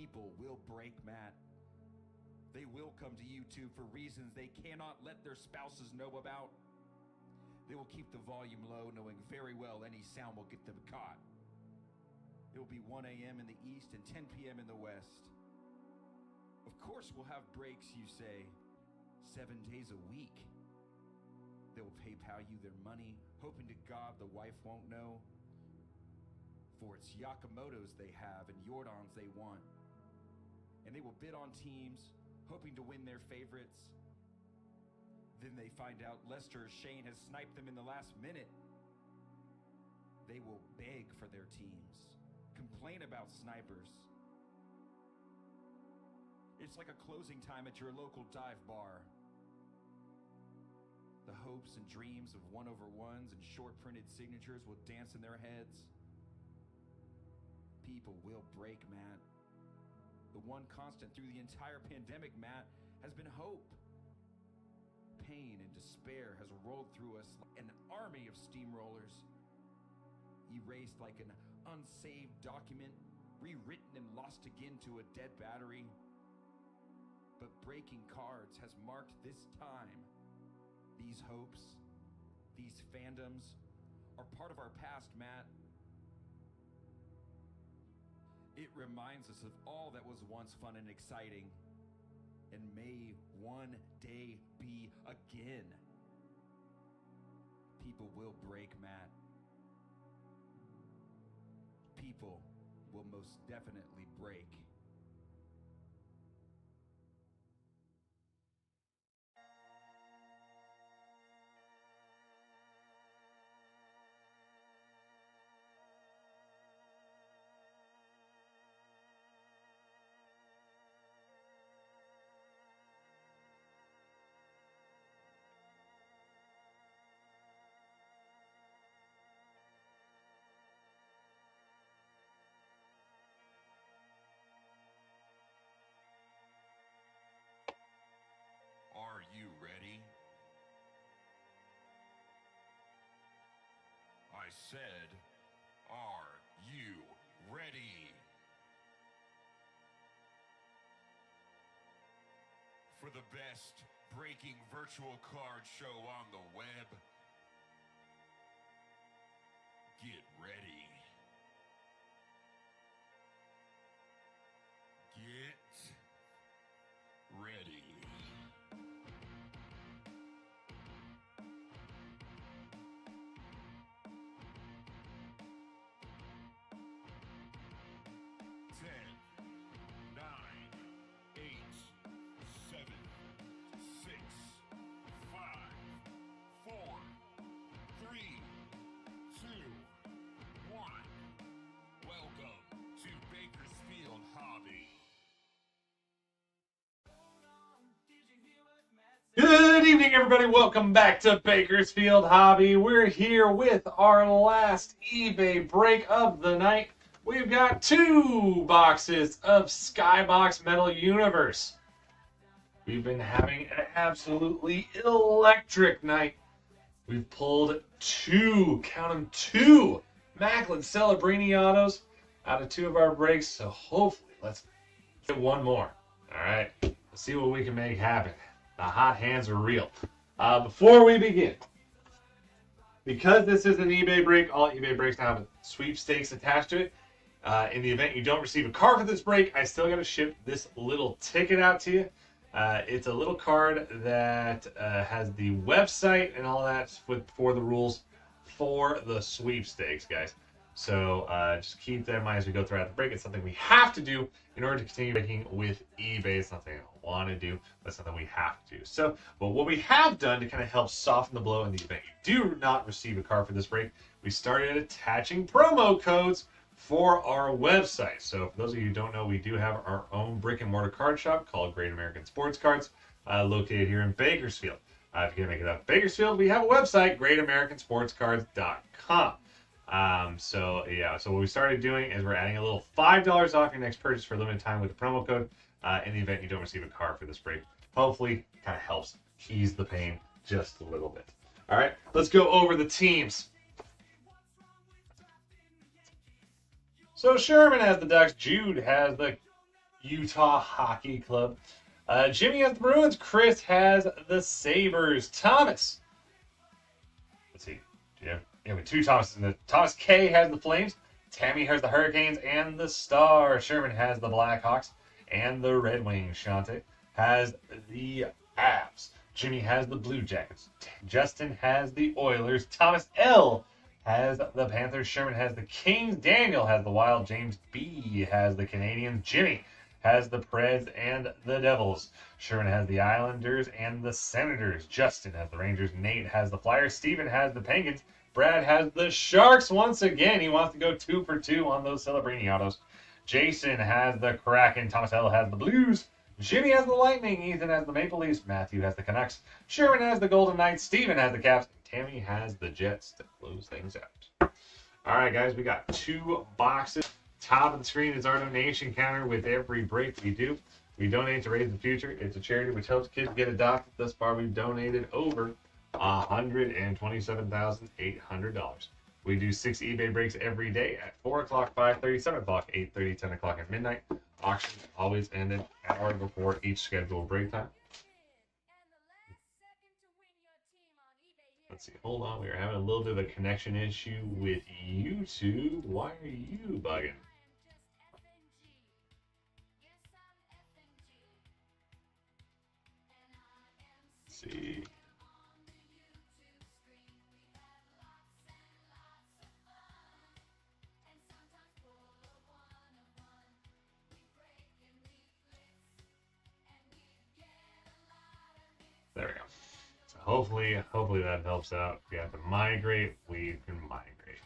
People will break, Matt. They will come to YouTube for reasons they cannot let their spouses know about. They will keep the volume low, knowing very well any sound will get them caught. It will be 1 a.m. in the east and 10 p.m. in the west. Of course we'll have breaks, you say, 7 days a week. They will PayPal you their money, hoping to God the wife won't know. For it's Yakamoto's they have and Jordan's they want. And they will bid on teams, hoping to win their favorites. Then they find out Lester or Shane has sniped them in the last minute. They will beg for their teams, complain about snipers. It's like a closing time at your local dive bar. The hopes and dreams of 1/1s and short printed signatures will dance in their heads. People will break, Matt. The one constant through the entire pandemic, Matt, has been hope. Pain and despair has rolled through us like an army of steamrollers, erased like an unsaved document, rewritten and lost again to a dead battery. But breaking cards has marked this time. These hopes, these fandoms are part of our past, Matt. It reminds us of all that was once fun and exciting, and may one day be again. People will break, Matt. People will most definitely break. Are you ready? I said, are you ready? For the best breaking virtual card show on the web, get ready. Get ready. Good evening, everybody. Welcome back to Bakersfield Hobby. We're here with our last eBay break of the night. We've got 2 boxes of Skybox Metal Universe. We've been having an absolutely electric night. We've pulled 2, count them, 2 Macklin Celebrini autos out of 2 of our breaks. So hopefully, let's get one more. All right, let's see what we can make happen. The hot hands are real. Before we begin, because this is an eBay break, all eBay breaks now have sweepstakes attached to it. In the event you don't receive a card for this break, I still got to ship this little ticket out to you. It's a little card that has the website and all that for the rules for the sweepstakes, guys. So just keep that in mind as we go throughout the break. It's something we have to do in order to continue breaking with eBay. It's something I want to do, but something we have to do. So, but what we have done to kind of help soften the blow in the event you do not receive a card for this break, we started attaching promo codes for our website. So for those of you who don't know, we do have our own brick and mortar card shop called Great American Sports Cards, located here in Bakersfield. If you can't make it up Bakersfield, we have a website, greatamericansportscards.com. So what we started doing is we're adding a little $5 off your next purchase for a limited time with the promo code in the event you don't receive a card for this break. Hopefully, kind of helps ease the pain just a little bit. All right, let's go over the teams. So Sherman has the Ducks, Jude has the Utah Hockey Club. Jimmy has the Bruins. Chris has the Sabres. Thomas. Let's see. Yeah, we have two Thomases in the. Thomas K has the Flames. Tammy has the Hurricanes and the Stars. Sherman has the Blackhawks and the Red Wings. Shante has the Avs. Jimmy has the Blue Jackets. Justin has the Oilers. Thomas L has the Panthers. Sherman has the Kings. Daniel has the Wild. James B has the Canadians. Jimmy has the Preds and the Devils. Sherman has the Islanders and the Senators. Justin has the Rangers. Nate has the Flyers. Steven has the Penguins. Brad has the Sharks once again. He wants to go 2 for 2 on those Celebrini autos. Jason has the Kraken. Thomas L has the Blues. Jimmy has the Lightning. Ethan has the Maple Leafs. Matthew has the Canucks. Sherman has the Golden Knights. Steven has the Caps. Tammy has the Jets to close things out. All right, guys, we got 2 boxes. Top of the screen is our donation counter with every break we do. We donate to Raise the Future. It's a charity which helps kids get adopted. Thus far, we've donated over $127,800. We do 6 eBay breaks every day at 4 o'clock, 5:30, 7 o'clock, 8:30, 10 o'clock, and midnight. Auctions always end an hour before each scheduled break time. Let's see. Hold on. We are having a little bit of a connection issue with YouTube. Why are you bugging? Let's see. There we go. So hopefully that helps out. If you have to migrate, we can migrate.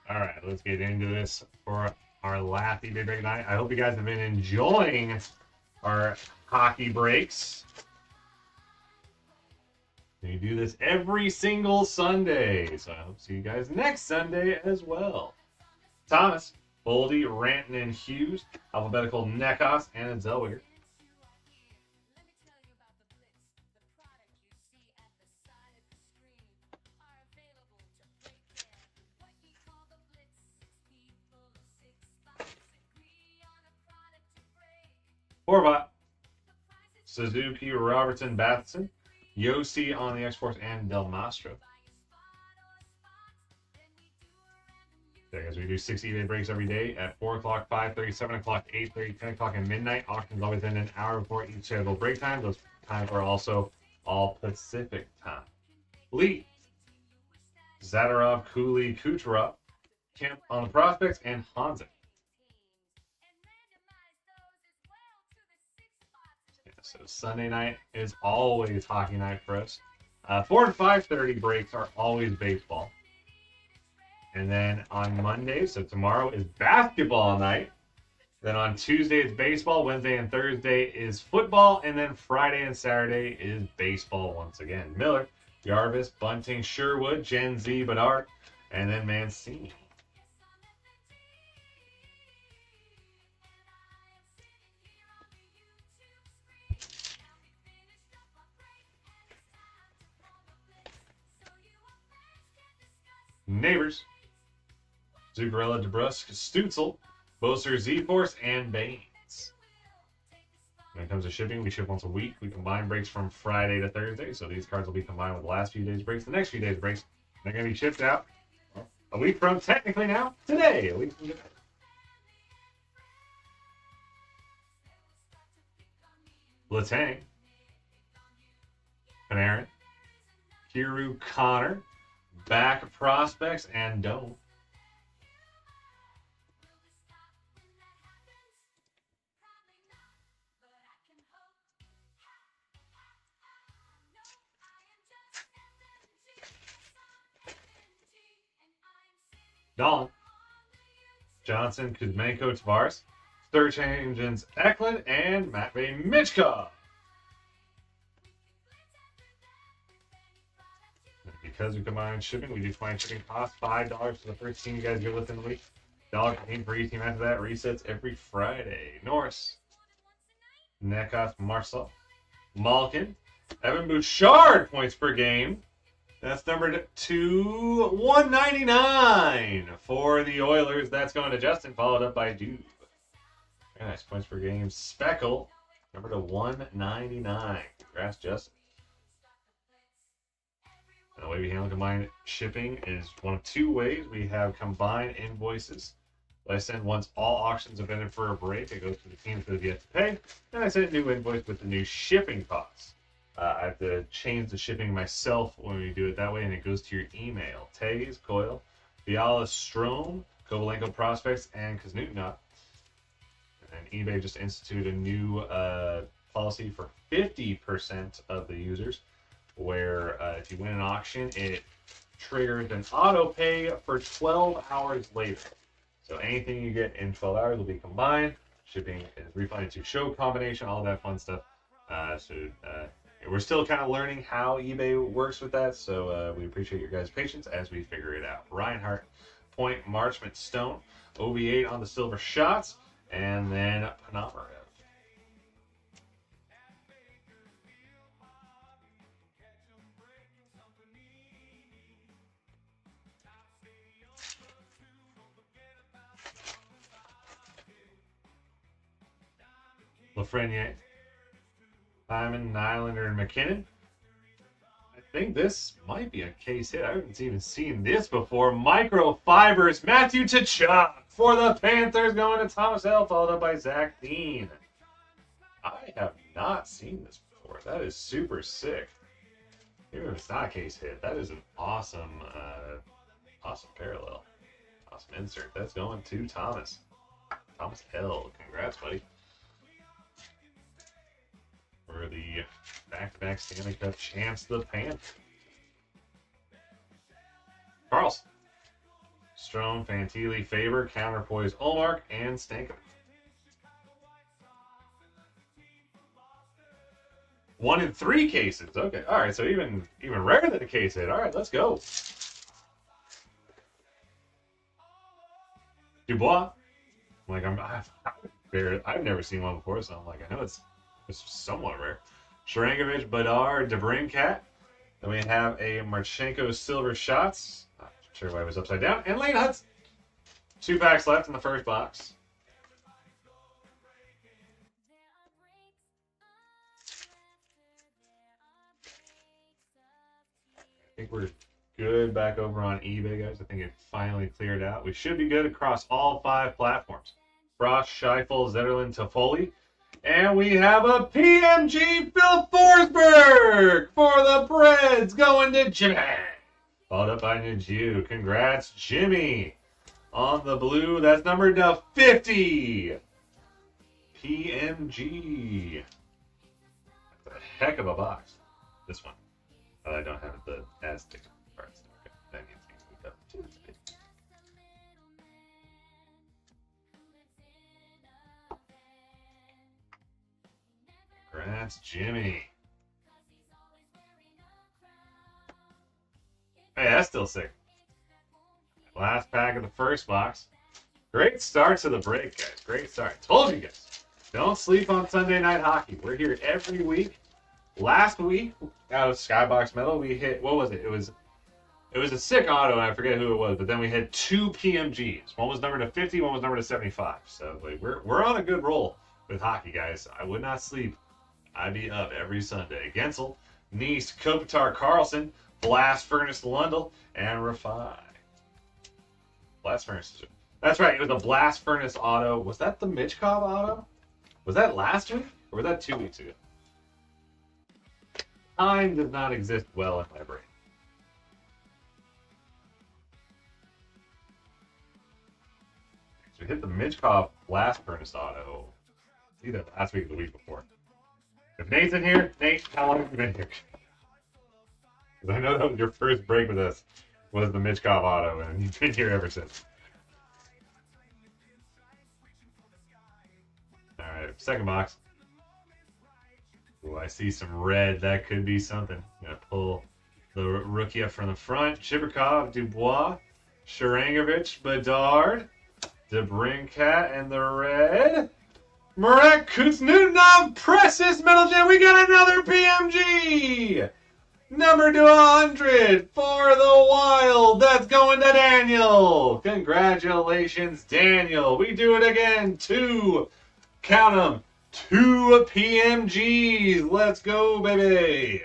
All right, let's get into this for our last eBay break night. I hope you guys have been enjoying our hockey breaks. We do this every single Sunday, so I hope to see you guys next Sunday as well. Thomas, Boldy, Ranton, and Hughes, alphabetical Nekos, and Zellweger. Horvat, Suzuki, Robertson, Batson, Yossi on the X-Force, and Del Mastro. There, guys, we do 6 eBay breaks every day at 4 o'clock, 5:30, 7 o'clock, 8:30, 10 o'clock, and midnight. Auctions always end an hour before each scheduled break time. Those times are also all Pacific time. Lee, Zadorov, Cooley, Kucherov, Kemp on the prospects, and Hanzik. So Sunday night is always hockey night for us. 4 and 5:30 breaks are always baseball. And then on Monday, so tomorrow is basketball night. Then on Tuesday is baseball. Wednesday and Thursday is football. And then Friday and Saturday is baseball once again. Miller, Jarvis, Bunting, Sherwood, Gen Z, Bedard, and then Mancini. Neighbors, Zuccarello, DeBrusque, Stutzel, Boser, Z-Force, and Baines. When it comes to shipping, we ship once a week. We combine breaks from Friday to Thursday, so these cards will be combined with the last few days' breaks. The next few days' breaks, they're going to be shipped out a week from technically now, today. A week from today. Letang, Panarin, Kiru, Connor, back prospects, and don't. Dolan, Johnson, Kuzmenko, Tavares, Search Engines, Eklund, and Matvey Michkov. Because we combine shipping, we do combine shipping costs $5 for the first team you guys go within the week. $1 per team for each team after that. Resets every Friday. Norris, Nekos, Marcel, Malkin, Evan Bouchard points per game. That's numbered to 199 for the Oilers. That's going to Justin, followed up by Dude. Very nice. Points per game. Speckle. Number to 199. Congrats, Justin. And the way we handle combined shipping is one of two ways. We have combined invoices. I send once all auctions have ended for a break. It goes to the teams that have yet to pay. And I send a new invoice with the new shipping costs. I have to change the shipping myself when we do it that way, and it goes to your email. Tays, Coyle, Fiala, Strom, Kovalenko Prospects, and Kuznutinov. And eBay just instituted a new policy for 50% of the users, where if you win an auction, it triggers an auto pay for 12 hours later. So anything you get in 12 hours will be combined. Shipping is refunded to show combination, all that fun stuff. We're still kind of learning how eBay works with that, so we appreciate your guys' patience as we figure it out. Reinhardt, Point, Marchment, Stone, OV8 on the silver shots, and then Panomarev. Lafreniere, Hyman, Nylander, and McKinnon. I think this might be a case hit. I haven't even seen this before. Microfibers, Matthew Tkachuk for the Panthers, going to Thomas L, followed up by Zach Dean. I have not seen this before. That is super sick. Even if it's not a case hit, that is an awesome, awesome parallel. Awesome insert. That's going to Thomas. Thomas L. Congrats, buddy. For the back-to-back Stanley Cup champs, the Panthers. Carlson, Strome, Fantilli, Faber, Counterpoise, Olmark, and Stankovic. 1 in 3 cases. Okay, all right. So even rarer than a case hit. All right, let's go. Dubois. I've never seen one before, so I'm like, I know it's somewhat rare. Sharangovich, Bedard, DeBrincat. Then we have a Marchenko Silver Shots. Not sure why it was upside down. And Lane Hudson. 2 packs left in the first box. I think we're good back over on eBay, guys. I think it finally cleared out. We should be good across all 5 platforms. Frost, Scheifele, Zetterlund, Toffoli. And we have a PMG Phil Forsberg for the Preds going to Jimmy. Followed up by Najee. Congrats, Jimmy. On the blue, that's numbered to 50. PMG. That's a heck of a box. This one. I don't have the Aztec parts. Okay, that needs to be moved up to this bit. Congrats, Jimmy. Hey, that's still sick. Last pack of the first box. Great start to the break, guys. Great start. Told you guys. Don't sleep on Sunday Night Hockey. We're here every week. Last week, out of Skybox Metal, we hit, what was it? It was a sick auto, and I forget who it was, but then we had 2 PMGs. One was numbered to 50, one was numbered to 75. So like, we're on a good roll with hockey, guys. I would not sleep. I'd be up every Sunday. Gensel, Nice, Kopitar, Carlson, Blast Furnace, Lundell, and Rafai. Blast Furnace. That's right. It was a Blast Furnace auto. Was that the Michkov auto? Was that last week? Or was that 2 weeks ago? Time does not exist well in my brain. So we hit the Michkov Blast Furnace auto either last week or the week before. If Nate's in here, Nate, how long have you been here? Because I know that was your first break with us, was the Michkov auto, and you've been here ever since. All right, second box. Oh, I see some red. That could be something. Gonna pull the rookie up from the front. Chibrikov, Dubois, Sharangovich, Bedard, DeBrincat, and the red. Marek Kuznutinov, Precious Metal Gem. We got another PMG. Number 200 for the Wild. That's going to Daniel. Congratulations, Daniel. We do it again. 2 Count them. 2 PMGs. Let's go, baby.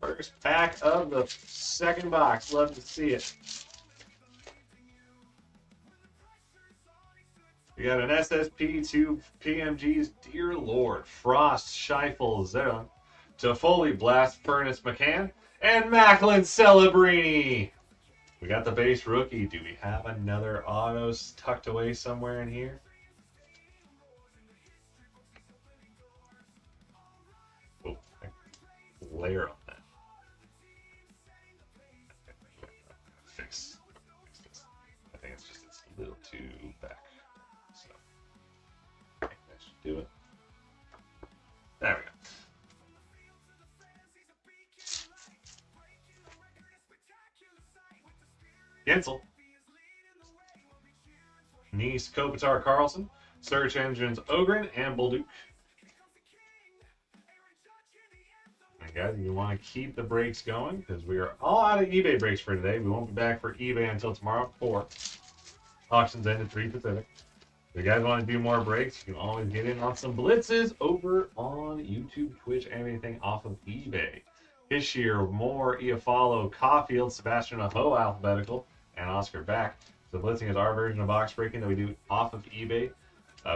First pack of the second box. Love to see it. We got an SSP, 2 PMGs, Dear Lord, Frost, Scheifel, Zeron, Toffoli, Blast, Furnace, McCann, and Macklin Celebrini. We got the base rookie. Do we have another autos tucked away somewhere in here? Oh, layer on that. Fix this. I think it's just a little too back. So that should do it. There we go. Gensel, Nice, Kopitar, Carlson, Search Engines, Ogren, and Bolduc. And guys, you want to keep the breaks going because we are all out of eBay breaks for today. We won't be back for eBay until tomorrow at 4. Auctions end at 3 Pacific. If you guys want to do more breaks, you can always get in on some blitzes over on YouTube, Twitch, and anything off of eBay. Hischier, Moore, Iafallo, Caulfield, Sebastian Aho, alphabetical, and Oscar back. So blitzing is our version of box breaking that we do off of eBay.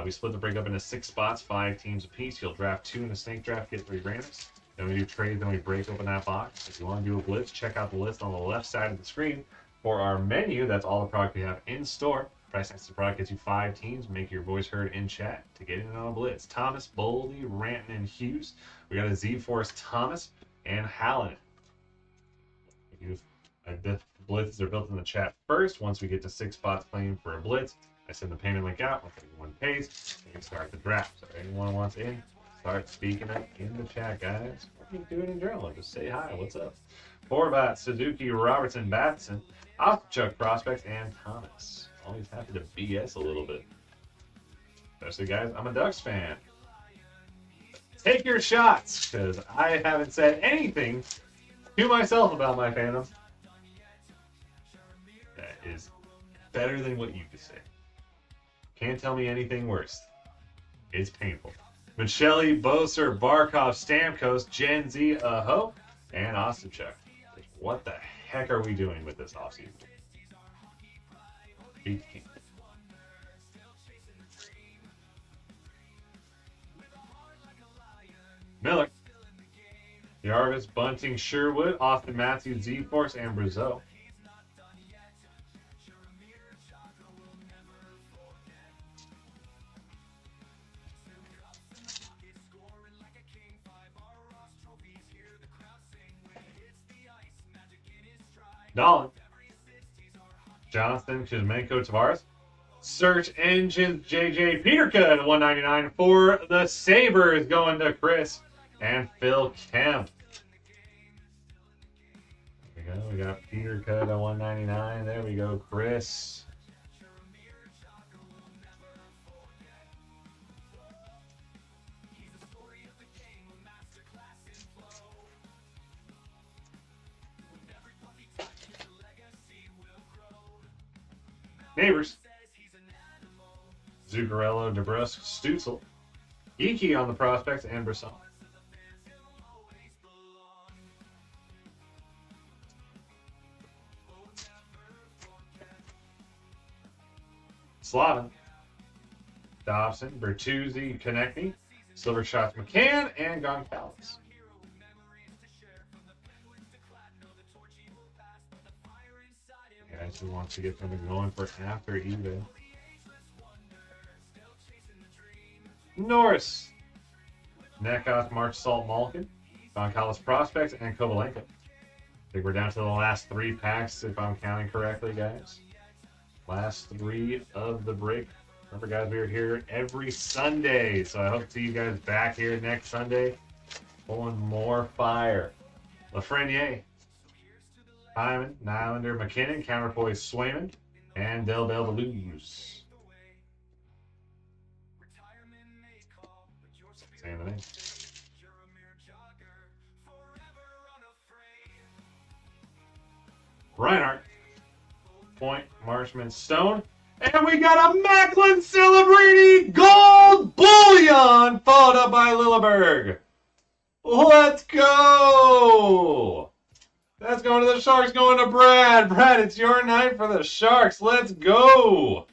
We split the break up into 6 spots, 5 teams apiece. You'll draft 2 in the snake draft, get 3 randoms. Then we do trades, then we break open that box. If you want to do a blitz, check out the list on the left side of the screen. For our menu, that's all the product we have in store. Price next to the product gets you 5 teams. Make your voice heard in chat to get in on a blitz. Thomas, Boldy, Ranton, and Hughes. We got a Z-Force Thomas and Hallen. The blitzes are built in the chat first. Once we get to 6 spots playing for a blitz, I send the payment link out. Once everyone pays, we can start the draft. So if anyone wants in, start speaking up in the chat, guys. What are you doing in general? Just say hi. What's up? Horvat, Suzuki, Robertson, Batson, Chuck Prospects, and Thomas. Always happy to BS a little bit. Especially, guys, I'm a Ducks fan. Take your shots, because I haven't said anything to myself about my fandom that is better than what you could say. Can't tell me anything worse. It's painful. Michelli, Boser, Barkov, Stamkos, Gen Z, Aho, and Ostapchuk. What the heck are we doing with this offseason? Miller, Jarvis, Bunting, Sherwood, Austin Matthews, Z-Force, and Brazeau. Dolan, Jonathan, Kuzmenko, Tavares. Search Engines, JJ Peterka, 199 for the Sabres, going to Chris and Phil Kemp. There we go. We got Peterka at 199. There we go, Chris. Neighbors. Zuccarello, DeBrusque, Stutzel, Geeky on the prospects, and Brisson. Slavin, Dobson, Bertuzzi, Konechny, Silver Shots, McCann, and Goncalves. Guys, who wants to get them going for after eBay? Norris, Nekoth, March Salt, Malkin, Goncalves prospects, and Kovalenko. I think we're down to the last 3 packs, if I'm counting correctly, guys. Last 3 of the break. Remember, guys, we are here every Sunday, so I hope to see you guys back here next Sunday, pulling more fire. Lafreniere, Hyman, Nylander, McKinnon, Counterpoise, Swayman, and Del Belvaluz. Saying the name. Reinhardt, Point, Marshman, Stone, And we got a Macklin Celebrini Gold Bullion, followed up by Lilleberg. Let's go! That's going to the Sharks, going to Brad. Brad, it's your night for the Sharks. Let's go!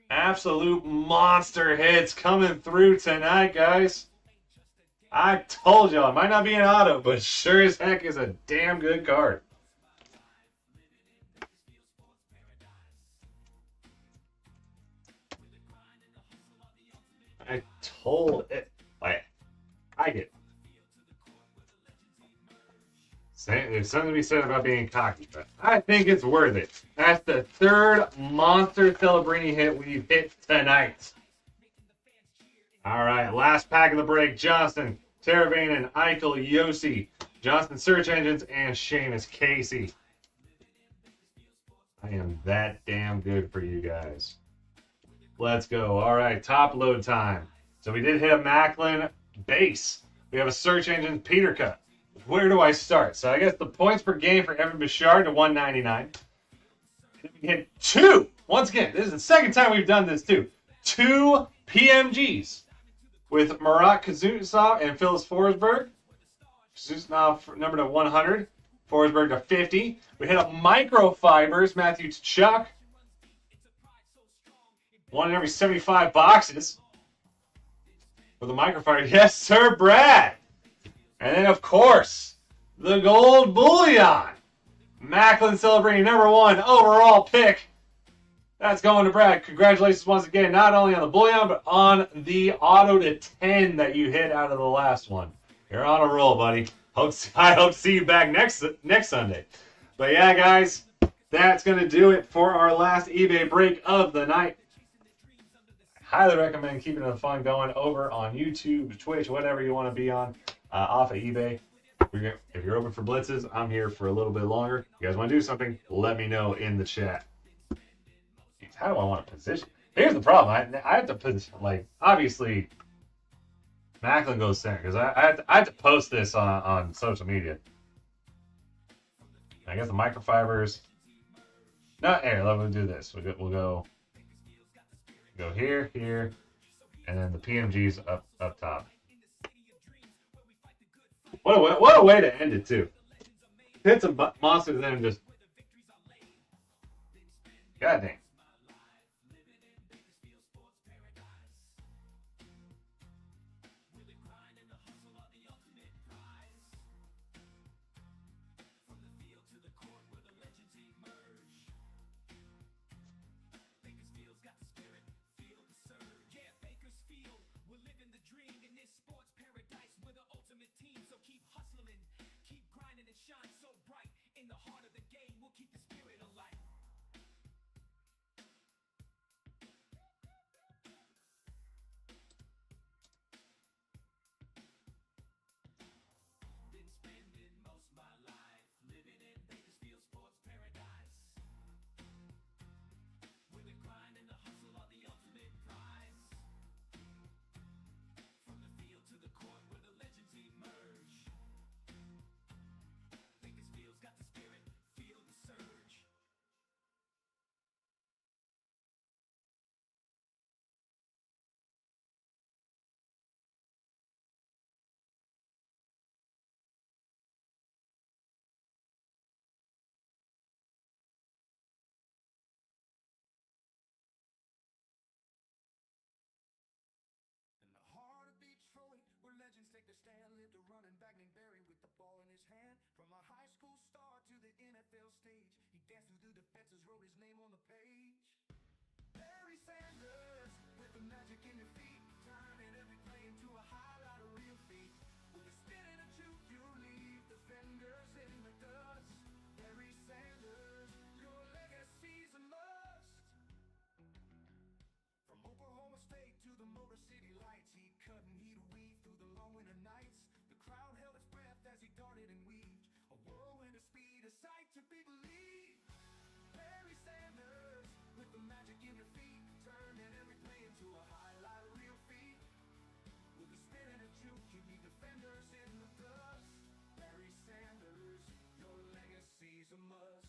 Absolute monster hits coming through tonight, guys. I told y'all, it might not be an auto, but sure as heck is a damn good card. I told it. I get it. There's something to be said about being cocky, but I think it's worth it. That's the third monster Celebrini hit we've hit tonight. All right, last pack of the break. Johnston, Teravainen, Eichel, Yossi, Johnston Search Engines, and Seamus Casey. I am that damn good for you guys. Let's go. All right, top load time. So we did hit a Macklin base. We have a Search Engine Peter Cut. Where do I start? So I guess the points per game for Evan Bouchard to 199. We hit two. Once again, this is the second time we've done this too. Two PMGs with Marat Kuznetsov and Phyllis Forsberg. Kuznetsov number to 100. Forsberg to 50. We hit a microfibers, Matthew Tkachuk. One in every 75 boxes. For the microfiber. Yes, sir, Brad. And then, of course, the gold bullion. Macklin Celebrini, number 1 overall pick. That's going to Brad. Congratulations once again, not only on the bullion, but on the auto to 10 that you hit out of the last one. You're on a roll, buddy. I hope to see you back next Sunday. But yeah, guys, that's going to do it for our last eBay break of the night. Highly recommend keeping the fun going over on YouTube, Twitch, whatever you want to be on, off of eBay. If you're open for blitzes, I'm here for a little bit longer. If you guys want to do something, let me know in the chat. Jeez, how do I want to position? Here's the problem. I have to position, like, obviously, Macklin goes center, because I have to post this on social media. I guess the microfibers. No, here, let me do this. We'll go here, and then the PMG's up top. What a way to end it too. Hit some monsters and then just God dang. Bakersfield's got the spirit, feel the surge. Yeah, Bakersfield, we're living the dream in this sports paradise. We're the ultimate team, so keep hustling, keep grinding and shine so bright. In the heart of the game, we'll keep the spirit alive. Been spending most of my life living in Bakersfield sports paradise. Where the grind and the hustle are the ultimate prize. From the field to the court where the legends emerge. Bakersfield's got the spirit, feel the surge. In the heart of Detroit, where legends take their stand, lived a running back named Barry with the ball in his hand. From a high school star to the NFL stage, he danced through the defenses, wrote his name on the page. Barry Sanders, with the magic in your feet, turning every play into a highlight of real feat. With a spin and a juke, you leave defenders in the dust. Barry Sanders, your legacy's a must. From Oklahoma State to the Motor City Lights, he'd cut and he'd weave through the long winter nights. The crowd held its breath as he darted and weaved. A whirlwind of speed, a sight to be believed. Barry Sanders, with the magic in your feet, turning every play into a highlight reel feat. With a spin and a juke, you leave defenders in the dust. Barry Sanders, your legacy's a must.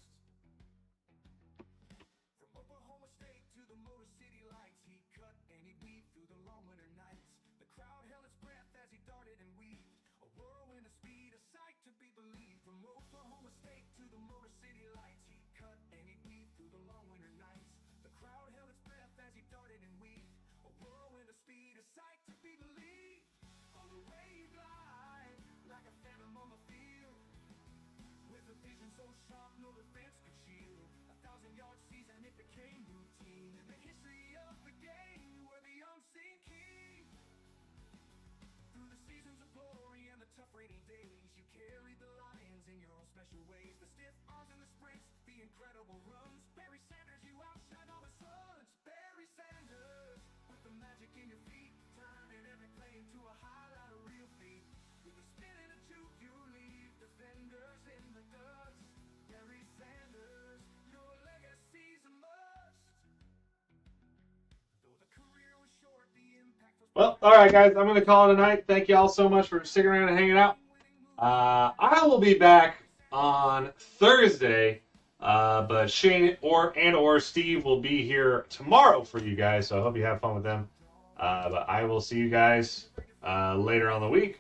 Vision so sharp, no defense could shield. 1,000-yard season, it became routine in the history of the game. We're the unseen king. Through the seasons of glory and the tough rainy days, you carried the Lions in your own special ways. The stiff arms and the sprints, the incredible runs. Barry Sanders, you outshine all the suns. Barry Sanders, with the magic in your feet, turning every play into a highlight, a real feat. With a spin and a juke, you leave defenders in the dust. Barry Sanders, your legacy's a must. Though the career was short, the impact was. Well, all right, guys, I'm going to call it a night. Thank you all so much for sticking around and hanging out. I will be back on Thursday, but Shane or Steve will be here tomorrow for you guys, so I hope you have fun with them. But I will see you guys later on the week.